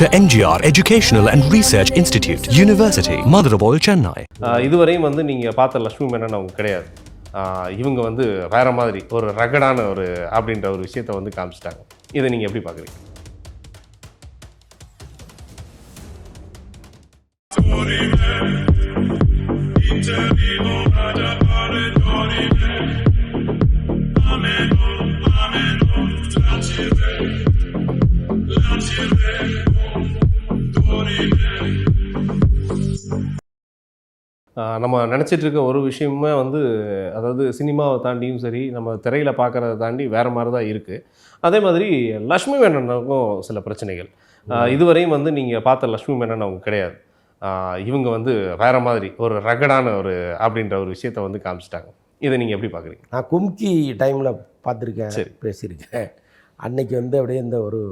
Dr. NGR Educational and Research Institute, University, Madurai, Chennai. இதுவரையும் வந்து நீங்கள் பார்த்த லட்சுமி மேனன் அவங்க கிடையாது. இவங்க வந்து வேற மாதிரி ஒரு ரகடான ஒரு அப்படின்ற ஒரு விஷயத்தை வந்து காமிச்சிட்டாங்க. இதை நீங்கள் எப்படி பார்க்குறீங்க? நம்ம நினச்சிட்டு இருக்க ஒரு விஷயமே வந்து அதாவது சினிமாவை தாண்டியும் சரி நம்ம திரையில் பார்க்குறத தாண்டி வேறு மாதிரி தான் இருக்குது. அதே மாதிரி லட்சுமி மேனனுக்கும் சில பிரச்சனைகள். இதுவரையும் வந்து நீங்கள் பார்த்த லட்சுமி மேனன் அவங்க கிடையாது. இவங்க வந்து வேறு மாதிரி ஒரு ரகடான ஒரு அப்படின்ற ஒரு விஷயத்தை வந்து காமிச்சிட்டாங்க. இதை நீங்கள் எப்படி பார்க்குறீங்க? நான் கும்கி டைமில் பார்த்துருக்கேன், சரி, பேசியிருக்கேன். அன்னைக்கு வந்து அப்படியே இந்த ஒரு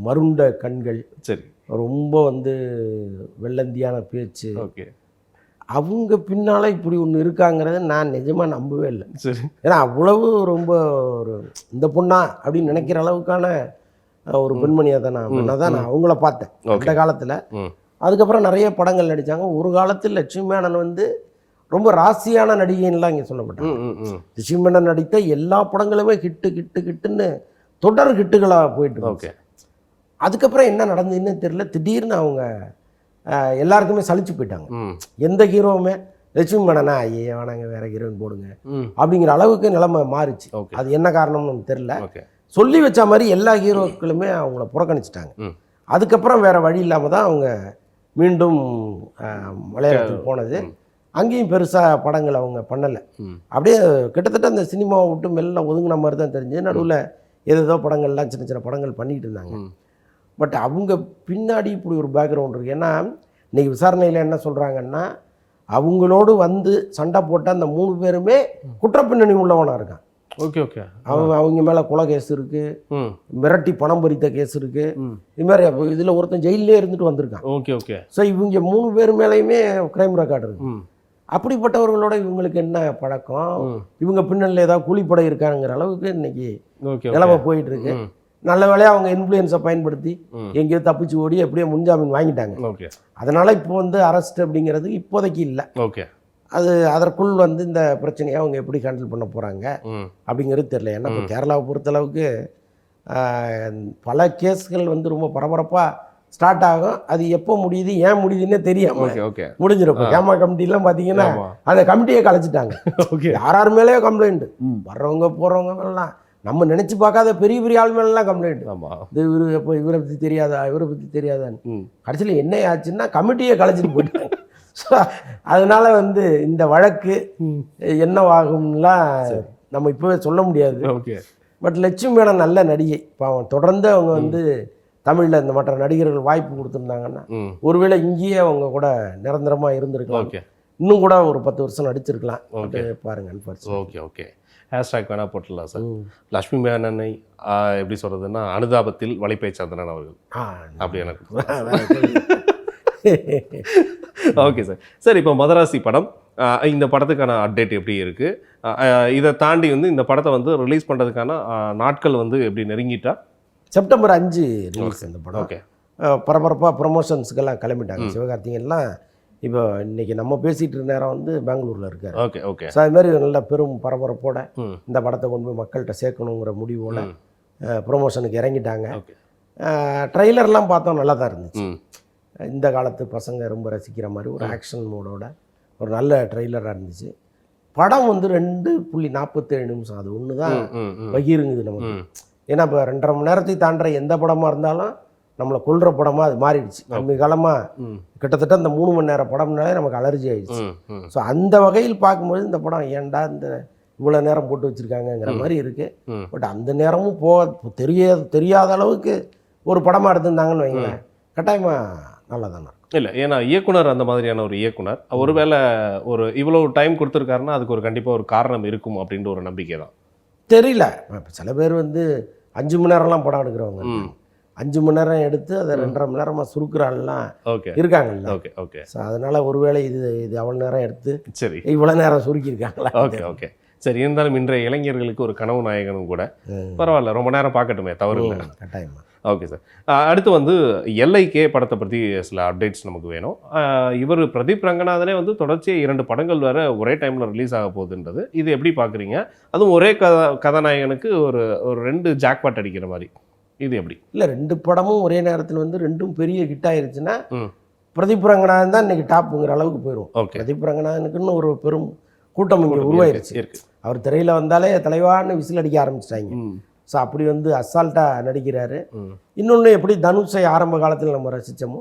மருண்ட கண்கள், சரி, ரொம்ப வந்து வெள்ளந்தியான பேச்சு. ஓகே. அவங்க பின்னால் இப்படி ஒன்று இருக்காங்கிறத நான் நிஜமாக நம்பவே இல்லை. சரி. ஏன்னா அவ்வளவு ரொம்ப ஒரு இந்த பொண்ணா அப்படின்னு நினைக்கிற அளவுக்கான ஒரு பெண்மணியாக தான் நான் அவங்கள பார்த்தேன் அந்த காலத்தில். அதுக்கப்புறம் நிறைய படங்கள் நடித்தாங்க. ஒரு காலத்தில் லட்சுமி மேனன் வந்து ரொம்ப ராசியான நடிகைன்னுலாம் இங்கே சொல்லப்பட்டாங்க. லட்சுமி மேனன் நடித்த எல்லா படங்களுமே கிட்டுன்னு தொடர் கிட்டுகளாக போயிட்டு ஓகே. அதுக்கப்புறம் என்ன நடந்ததுன்னு தெரியல, திடீர்னு அவங்க எல்லாருக்குமே சலிச்சு போயிட்டாங்க. எந்த ஹீரோவுமே லட்சுமி மேனனா ஐயே வேணாங்க வேற ஹீரோயின் போடுங்க அப்படிங்கிற அளவுக்கு நிலைமை மாறிச்சு. அது என்ன காரணம்னு நமக்கு தெரியல. சொல்லி வச்ச மாதிரி எல்லா ஹீரோக்களுமே அவங்கள புறக்கணிச்சிட்டாங்க. அதுக்கப்புறம் வேற வழி இல்லாமல் தான் அவங்க மீண்டும் மலையாளத்துக்கு போனது. அங்கேயும் பெருசாக படங்கள் அவங்க பண்ணலை. அப்படியே கிட்டத்தட்ட அந்த சினிமாவை விட்டு மெல்ல ஒதுங்கின மாதிரி தான் தெரிஞ்சு. நடுவில் ஏதோ படங்கள்லாம் சின்ன சின்ன படங்கள் பண்ணிக்கிட்டு இருந்தாங்க. பட் அவங்க பின்னாடி இப்படி ஒரு பேக்ரவுண்ட் இருக்குது. ஏன்னா இன்றைக்கி விசாரணையில் என்ன சொல்கிறாங்கன்னா, அவங்களோடு வந்து சண்டை போட்ட அந்த 3 பேருமே குற்றப்பின்னணி உள்ளவனாக இருக்கான். Okay okay. அவங்க மேலே கொலை கேஸ் இருக்குது, மிரட்டி பணம் பறித்த கேஸ் இருக்குது. இது மாதிரி இதில் ஒருத்தன் ஜெயிலே இருந்துட்டு வந்திருக்கான். Okay okay. ஸோ இவங்க 3 பேர் மேலேயுமே கிரைம் ரெக்கார்டு இருக்குது. அப்படிப்பட்டவர்களோட இவங்களுக்கு என்ன பழக்கம், இவங்க பின்னணியில் ஏதாவது கூலிப்படை இருக்காங்கிற அளவுக்கு இன்னைக்கு நிலைமை போயிட்டு இருக்கு. நல்ல வேலையாக அவங்க இன்ஃப்ளூயன்ஸை பயன்படுத்தி எங்கேயோ தப்பிச்சு ஓடி எப்படியோ முன்ஜாமீன் வாங்கிட்டாங்க. அதனால் இப்போ வந்து அரெஸ்ட் அப்படிங்கிறது இப்போதைக்கு இல்லை. ஓகே. அது அதற்குள் வந்து இந்த பிரச்சனையை அவங்க எப்படி ஹேண்டில் பண்ண போகிறாங்க அப்படிங்கிறது தெரியல. ஏன்னா இப்போ கேரளாவை பொறுத்தளவுக்கு பல கேஸ்கள் வந்து ரொம்ப பரபரப்பாக ஸ்டார்ட் ஆகும். அது எப்போ முடியுது ஏன் முடியுதுன்னே தெரியாமல் முடிஞ்சிருக்கும். கேமரா கமிட்டிலாம் பார்த்தீங்கன்னா அந்த கமிட்டியை கலைச்சிட்டாங்க. யார் மேலேயோ கம்ப்ளைண்ட், வர்றவங்க போகிறவங்க மேலாம் நம்ம நினச்சி பார்க்காத பெரிய பெரிய ஆள் மேலாம் கம்ப்ளைண்ட். இது இவரு எப்போ இவரை பற்றி தெரியாதா இவரை பற்றி தெரியாதான்னு கடைசியில் என்ன ஆச்சுன்னா கமிட்டியை கலைச்சிட்டு போயிட்டாங்க. ஸோ அதனால் வந்து இந்த வழக்கு என்னவாகும்லாம் நம்ம இப்போவே சொல்ல முடியாது. பட் லட்சுமி மேனன் நல்ல நடிகை பாவம். தொடர்ந்து அவங்க வந்து தமிழில் இந்த மற்ற நடிகர்கள் வாய்ப்பு கொடுத்துருந்தாங்கன்னா ஒருவேளை இங்கேயே அவங்க கூட நிரந்தரமாக இருந்திருக்கலாம். இன்னும் கூட ஒரு 10 வருஷம் நடிச்சிருக்கலாம். பாருங்க. Okay okay. ஹேஷ்டாக் வேணா போட்டுடலாம் சார். லட்சுமி மேனனை எப்படி சொல்கிறதுன்னா அனுதாபத்தில் வலைப்பை சந்திரன் அவர்கள் அப்படி எனக்கு. Okay sir. சார் இப்போ மதராசி படம், இந்த படத்துக்கான அப்டேட் எப்படி இருக்குது? இதை தாண்டி வந்து இந்த படத்தை வந்து ரிலீஸ் பண்ணுறதுக்கான நாட்கள் வந்து எப்படி நெருங்கிட்டா? செப்டம்பர் 5 ரிலீஸ் இந்த படம். ஓகே. பரபரப்பாக ப்ரொமோஷன்ஸுக்கெல்லாம் கிளம்பிட்டாங்க. சிவகார்த்திகேயன்லாம் இப்போ இன்றைக்கி நம்ம பேசிகிட்டு இருந்த நேரம் வந்து பெங்களூரில் இருக்கார். Okay okay. ஸோ அது மாதிரி நல்ல பெரும் பரபரப்போட இந்த படத்தை கொண்டு போய் மக்கள்கிட்ட சேர்க்கணுங்கிற முடிவோட ப்ரொமோஷனுக்கு இறங்கிட்டாங்க. ட்ரெய்லர்லாம் பார்த்தோம், நல்லா தான் இருந்துச்சு. இந்த காலத்து பசங்க ரொம்ப ரசிக்கிற மாதிரி ஒரு ஆக்ஷன் மோடோட ஒரு நல்ல ட்ரெய்லராக இருந்துச்சு. படம் வந்து 2.47 நிமிஷம், அது ஒன்று தான் பகிருங்குது நமக்கு. ஏன்னா இப்போ 2.5 மணி நேரத்தை தாண்டுற எந்த படமாக இருந்தாலும் நம்மளை கொள்கிற படமாக அது மாறிடுச்சு. நம்ம காலமாக கிட்டத்தட்ட இந்த 3 மணி நேரம் படம்னாலே நமக்கு அலர்ஜி ஆகிடுச்சு. ஸோ அந்த வகையில் பார்க்கும்போது இந்த படம் ஏன்டா இந்த இவ்வளோ நேரம் போட்டு வச்சுருக்காங்கங்கிற மாதிரி இருக்குது. பட் அந்த நேரமும் தெரியாத அளவுக்கு ஒரு படமாக எடுத்திருந்தாங்கன்னு வைங்களேன், கட்டாயமாக நல்லா தானே இருக்கும். இல்லை, ஏன்னா இயக்குனர் அந்த மாதிரியான ஒரு இயக்குனர் ஒருவேளை ஒரு இவ்வளோ டைம் கொடுத்துருக்காருன்னா அதுக்கு ஒரு கண்டிப்பாக ஒரு காரணம் இருக்கும் அப்படின்ற ஒரு நம்பிக்கை தான். தெரியல, சில பேர் வந்து 5 மணி நேரம்லாம் படம் எடுக்கிறவங்க 5 மணி நேரம் எடுத்து அதை 2.5 மணி நேரமாக சுருக்கிற ஆள்லாம் இருக்காங்கல்ல. Okay okay. ஸோ அதனால் ஒருவேளை இது அவ்வளோ நேரம் எடுத்து சரி இவ்வளோ நேரம் சுருக்கியிருக்காங்களா. Okay okay. சரி, இருந்தாலும் இன்றைய இளைஞர்களுக்கு ஒரு கனவு நாயகனும் கூட. பரவாயில்ல, ரொம்ப நேரம் பார்க்கட்டுமே, தவறு இல்லை. கட்டாயமா. Okay sir. அடுத்து வந்து எல்ஐகே படத்தை பற்றி சில அப்டேட்ஸ் நமக்கு வேணும். இவர் பிரதீப் ரங்கநாதனே வந்து தொடர்ச்சியாக 2 படங்கள் வேறு ஒரே டைமில் ரிலீஸ் ஆக போகுதுன்றது இது எப்படி பார்க்குறீங்க? அதுவும் ஒரே கதாநாயகனுக்கு ஒரு 2 ஜாக்பாட் அடிக்கிற மாதிரி இது எப்படி? இல்லை 2 படமும் ஒரே நேரத்தில் வந்து 2ம் பெரிய ஹிட் ஆயிருச்சுன்னா பிரதீப் ரங்கநாதன் தான் இன்னைக்கு டாப்புங்கிற அளவுக்கு போயிடும். ஓகே. பிரதீப் ரங்கநாதனுக்குன்னு ஒரு பெரும் கூட்டம் இங்கே உருவாயிருச்சு. அவர் திரையில் வந்தாலே தலைவான்னு விசில் அடிக்க ஆரம்பிச்சிட்டாங்க. ஸோ அப்படி வந்து அசால்ட்டாக நடிக்கிறாரு. இன்னொன்று எப்படி தனுஷை ஆரம்ப காலத்தில் நம்ம ரசித்தோமோ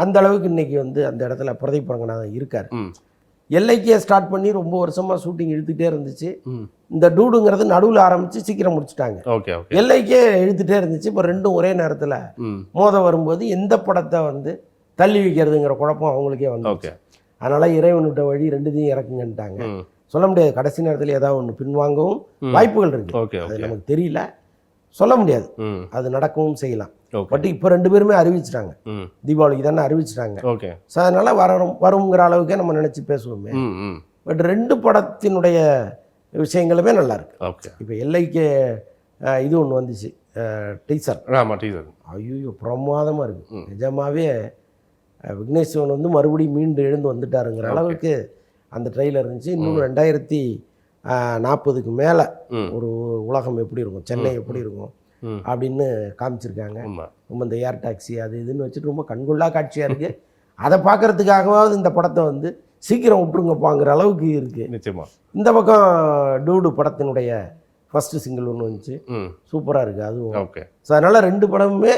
அந்த அளவுக்கு இன்னைக்கு வந்து அந்த இடத்துல பிரதீப் ரங்கநாதன் இருக்கார். எல்ஐக்கே ஸ்டார்ட் பண்ணி ரொம்ப வருஷமாக ஷூட்டிங் இழுத்துகிட்டே இருந்துச்சு. இந்த டூடுங்கிறது நடுவில் ஆரம்பித்து சீக்கிரம் முடிச்சுட்டாங்க. ஓகே. எல்ஐக்கே இழுத்துகிட்டே இருந்துச்சு. இப்போ 2ம் ஒரே நேரத்தில் மோத வரும்போது எந்த படத்தை வந்து தள்ளி வைக்கிறதுங்கிற குழப்பம் அவங்களுக்கே வந்து. அதனால் இறைவன்கிட்ட வழி 2த்தையும் இறக்குங்கன்ட்டாங்க. சொல்ல முடியாது, கடைசி நேரத்தில் ஏதாவது ஒன்று பின்வாங்கவும் வாய்ப்புகள் இருக்கு. அது நமக்கு தெரியல, சொல்ல முடியாது, அது நடக்கவும் செய்யலாம். பட் இப்போ 2 பேருமே அறிவிச்சிட்டாங்க, தீபாவளிக்கு தானே அறிவிச்சிட்டாங்க. ஸோ அதனால் வருங்கிற அளவுக்கே நம்ம நினச்சி பேசுவோமே. பட் 2 படத்தினுடைய விஷயங்களுமே நல்லா இருக்கு. இப்போ எல்ஐக்கே இது ஒன்று வந்துச்சு, டீசர். ஐயோ பிரமாதமாக இருக்கு நிஜமாவே. விக்னேஷ் சிவன் வந்து மறுபடியும் மீண்டு எழுந்து வந்துட்டாருங்கிற அளவுக்கு அந்த ட்ரெய்லர் இருந்துச்சு. இன்னும் 2040க்கு மேலே ஒரு உலகம் எப்படி இருக்கும், சென்னை எப்படி இருக்கும் அப்படின்னு காமிச்சிருக்காங்க. ரொம்ப இந்த ஏர் டாக்ஸி அது இதுன்னு வச்சுட்டு ரொம்ப கண்கொள்ளா காட்சியாக இருக்குது. அதை பார்க்குறதுக்காகவாவது இந்த படத்தை வந்து சீக்கிரம் விட்டுருங்கப்பாங்கிற அளவுக்கு இருக்குது. நிச்சயமாக இந்த பக்கம் டூடு படத்தினுடைய ஃபஸ்ட்டு சிங்கிள் ஒன்று வந்துச்சு, சூப்பராக இருக்குது அதுவும். ஓகே. ஸோ அதனால் 2 படமுமே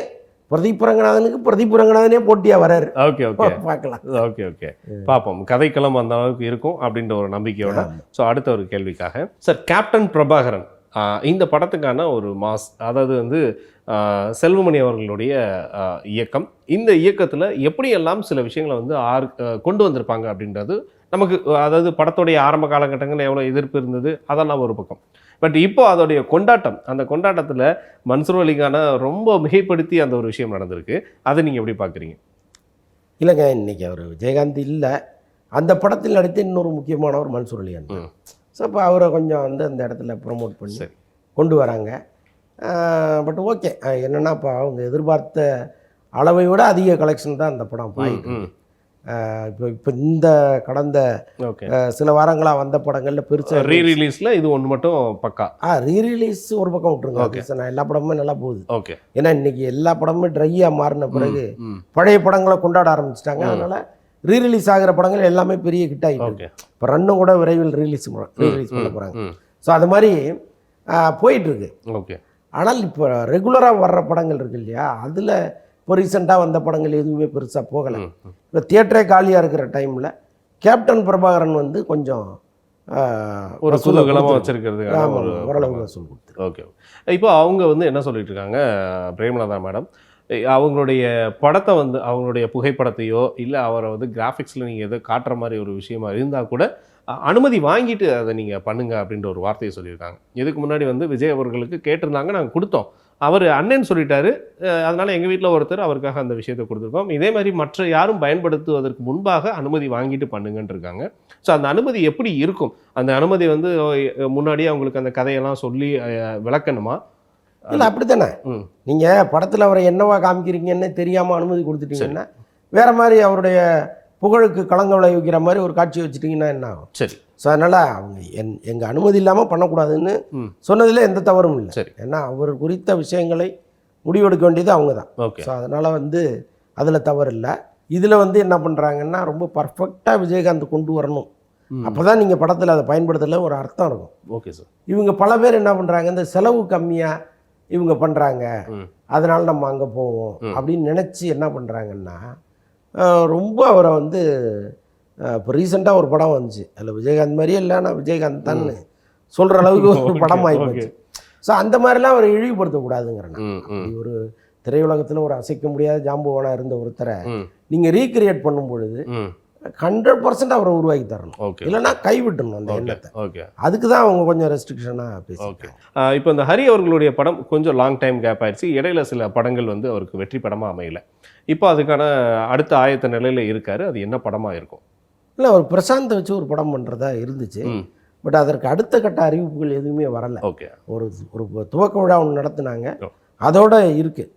பிரதீப் ரங்கநாதனுக்கு பிரதீப் ரங்கநாதனே போட்டியாக வராரு. ஓகே. பார்க்கலாம். ஓகே. பார்ப்போம், கதைக்களம் அந்த அளவுக்கு இருக்கும் அப்படின்ற ஒரு நம்பிக்கையோட. ஸோ அடுத்த ஒரு கேள்விக்காக சார், கேப்டன் பிரபாகரன் இந்த படத்துக்கான ஒரு மாஸ், அதாவது வந்து செல்வமணி அவர்களுடைய இயக்கம். இந்த இயக்கத்தில் எப்படியெல்லாம் சில விஷயங்களை வந்து கொண்டு வந்திருப்பாங்க அப்படின்றது நமக்கு, அதாவது படத்துடைய ஆரம்ப காலகட்டங்களில் எவ்வளோ எதிர்ப்பு இருந்தது அதெல்லாம் ஒரு பக்கம். பட் இப்போ அதோடைய கொண்டாட்டம், அந்த கொண்டாட்டத்தில் மன்சூர் அலிகானை ரொம்ப மிகைப்படுத்தி அந்த ஒரு விஷயம் நடந்திருக்கு. அதை நீங்கள் எப்படி பார்க்குறீங்க? இல்லைங்க, இன்றைக்கி அவர் விஜயகாந்த் இல்லை, அந்த படத்தில் நடித்த இன்னொரு முக்கியமானவர் மன்சூர் அலிகான். ஸோ இப்போ அவரை கொஞ்சம் வந்து அந்த இடத்துல ப்ரொமோட் பண்ணி கொண்டு வராங்க. பட் ஓகே, என்னென்னா இப்போ அவங்க எதிர்பார்த்த அளவை விட அதிக கலெக்ஷன் தான் அந்த படம் பாயிட்டு. இப்போ இந்த கடந்த சில வாரங்களாக வந்த படங்களில் பெருசாக ரீரிலீஸில் இது ஒன்று மட்டும் பக்கா. ரீரிலீஸ் ஒரு பக்கம் விட்டுருங்க, நான் எல்லா படமுமே நல்லா போகுது. ஓகே. ஏன்னா இன்றைக்கி எல்லா படமுமே ட்ரையாக மாறின பிறகு பழைய படங்களை கொண்டாட ஆரம்பிச்சிட்டாங்க. அதனால் ரீரிலீஸ் ஆகிற படங்கள் எல்லாமே பெரிய ஹிட் ஆகிட்டு. இப்போ ரன்னும் கூட விரைவில் ரீரிலீஸ் பண்ண போகிறாங்க. ஸோ அது மாதிரி போயிட்டுருக்கு. ஓகே. ஆனால் இப்போ ரெகுலராக வர்ற படங்கள் இருக்கு இல்லையா, அதில் இப்போ ரீசெண்டாக வந்த படங்கள் எதுவுமே பெருசாக போகலை. இப்போ தியேட்டரே காலியாக இருக்கிற டைமில் கேப்டன் பிரபாகரன் வந்து கொஞ்சம் ஒரு குதூகலமாக வச்சிருக்கிறது ஓரளவு வசூல் கொடுத்து. ஓகே. இப்போ அவங்க வந்து என்ன சொல்லிட்டு இருக்காங்க பிரேமலதா மேடம், அவங்களுடைய படத்தை வந்து அவங்களுடைய புகைப்படத்தையோ இல்லை அவரை வந்து கிராஃபிக்ஸில் நீங்கள் எதோ காட்டுற மாதிரி ஒரு விஷயமா இருந்தால் கூட அனுமதி வாங்கிட்டு அதை நீங்கள் பண்ணுங்கள் அப்படின்ற ஒரு வார்த்தையை சொல்லியிருக்காங்க. இதுக்கு முன்னாடி வந்து விஜய் அவர்களுக்கு கேட்டிருந்தாங்க, நாங்கள் கொடுத்தோம், அவர் அண்ணன் சொல்லிட்டாரு, அதனால் எங்கள் வீட்டில் ஒருத்தர் அவருக்காக அந்த விஷயத்தை கொடுத்துருக்கோம், இதே மாதிரி மற்ற யாரும் பயன்படுத்துவதற்கு முன்பாக அனுமதி வாங்கிட்டு பண்ணுங்கன்னு இருக்காங்க. ஸோ அந்த அனுமதி எப்படி இருக்கும்? அந்த அனுமதி வந்து முன்னாடியே அவங்களுக்கு அந்த கதையெல்லாம் சொல்லி விளக்கணுமா? இல்லை அப்படி தானே, நீங்கள் படத்தில் அவரை என்னவா காமிக்கிறீங்கன்னு தெரியாமல் அனுமதி கொடுத்துட்டீங்கன்னா வேறு மாதிரி அவருடைய புகழுக்கு களங்கம் விளைவிக்கிற மாதிரி ஒரு காட்சி வச்சுட்டிங்கன்னா என்ன ஆகும்? சரி. ஸோ அதனால் அவங்க எங்கள் அனுமதி இல்லாமல் பண்ணக்கூடாதுன்னு சொன்னதில் எந்த தவறும் இல்லை. சரி. ஏன்னா அவர் குறித்த விஷயங்களை முடிவெடுக்க வேண்டியது அவங்க தான். ஓகே. ஸோ அதனால் வந்து அதில் தவறு இல்லை. இதில் வந்து என்ன பண்ணுறாங்கன்னா ரொம்ப பர்ஃபெக்டாக விஜயகாந்த் கொண்டு வரணும், அப்போ தான் நீங்கள் படத்தில் அதை பயன்படுத்தல ஒரு அர்த்தம் இருக்கும். Okay sir. இவங்க பல பேர் என்ன பண்ணுறாங்க, இந்த செலவு கம்மியாக இவங்க பண்ணுறாங்க, அதனால் நம்ம அங்கே போவோம் அப்படின்னு நினச்சி என்ன பண்ணுறாங்கன்னா ரொம்ப அவரை வந்து இப்போ ரீசெண்டாக ஒரு படம் வந்துச்சு, அதில் விஜயகாந்த் மாதிரியே இல்லை, ஆனால் விஜயகாந்த் தான் சொல்கிற அளவுக்கு ஒரு படம் ஆகிப்போச்சு. ஸோ அந்த மாதிரிலாம் அவரை இழிவுபடுத்தக்கூடாதுங்கிறேன். ஒரு திரையுலகத்தில் ஒரு அசைக்க முடியாத ஜாம்புவானாக இருந்த ஒருத்தரை நீங்கள் ரீக்ரியேட் பண்ணும் பொழுது 100% அவரை உருவாக்கி தரணும், இல்லைன்னா கைவிட்டணும் அந்த எண்ணத்தை. அதுக்கு தான் அவங்க கொஞ்சம் ரெஸ்ட்ரிக்ஷனாக பேசுவாங்க. இப்போ இந்த ஹரி அவர்களுடைய படம் கொஞ்சம் லாங் டைம் கேப் ஆயிடுச்சு, இடையில சில படங்கள் வந்து அவருக்கு வெற்றி படமாக அமையல. இப்போ அதுக்கான அடுத்த ஆயத்த நிலையில் இருக்காரு, அது என்ன படமாக இருக்கும்? இல்லை, அவர் பிரசாந்தை வச்சு ஒரு படம் பண்ணுறதா இருந்துச்சு, பட் அதற்கு அடுத்த கட்ட அறிவிப்புகள் எதுவுமே வரலை. ஓகே. ஒரு துவக்க விழா ஒன்று நடத்துனாங்க, அதோட இருக்குது.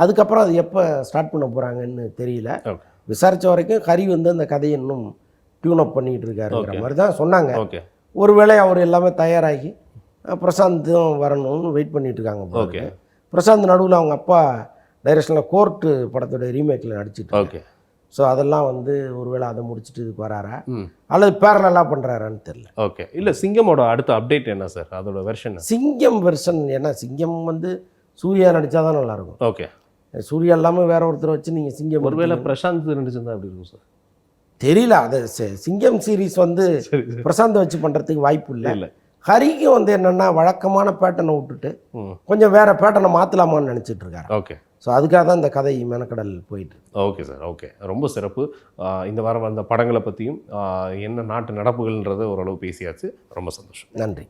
அதுக்கப்புறம் அது எப்போ ஸ்டார்ட் பண்ண போகிறாங்கன்னு தெரியல. ஓகே விசாரித்த வரைக்கும் ஹரி வந்து அந்த கதையை இன்னும் டியூன் அப் பண்ணிகிட்டு இருக்காருங்கிற Okay. மாதிரி தான் சொன்னாங்க. ஓகே ஒருவேளை அவர் எல்லாமே தயாராகி பிரசாந்தும் வரணும்னு வெயிட் பண்ணிட்டு இருக்காங்க போல ஓகே இருக்கு. பிரசாந்த் நடுவில் அவங்க அப்பா டைரக்ஷனில் கோர்ட்டு படத்தோட ரீமேக்கில் நடிச்சிட்டு ஓகே ஸோ அதெல்லாம் வந்து ஒருவேளை அதை முடிச்சுட்டு இதுக்கு வராரா ம் அல்லது பேரலாக பண்ணுறாரான்னு தெரியல. ஓகே இல்லை சிங்கமோட அடுத்த அப்டேட் என்ன சார் அதோட வெர்ஷன்? சிங்கம் வெர்ஷன் ஏன்னா சிங்கம் வந்து சூர்யா நடித்தா தான் நல்லாயிருக்கும். ஓகே சூர்யா இல்லாமல் வேற ஒருத்தர் வச்சு நீங்கள் சிங்கம் ஒருவேளை எடுத்தீங்க. பிரசாந்த் நடிச்சிருந்தா அப்படி இருக்கும் சார். தெரியல அது சிங்கம் சீரிஸ் வந்து சரி சரி பிரசாந்த் வச்சு பண்ணுறதுக்கு வாய்ப்பு இல்லை. இல்லை ஹரிக்கு வந்து என்னென்னா வழக்கமான பேட்டனை விட்டுட்டு ம் கொஞ்சம் வேற பேட்டனை மாற்றலாமான்னு நினச்சிட்டு இருக்காரு. ஓகே ஸோ அதுக்காக தான் இந்த கதை மெனக்கடல் போயிட்டு இருக்கு. ஓகே சார் ஓகே ரொம்ப சிறப்பு. இந்த வாரம் அந்த படங்களை பற்றியும் என்ன நாட்டு நடப்புகள்ன்றதை ஓரளவு பேசியாச்சு. ரொம்ப சந்தோஷம். நன்றி.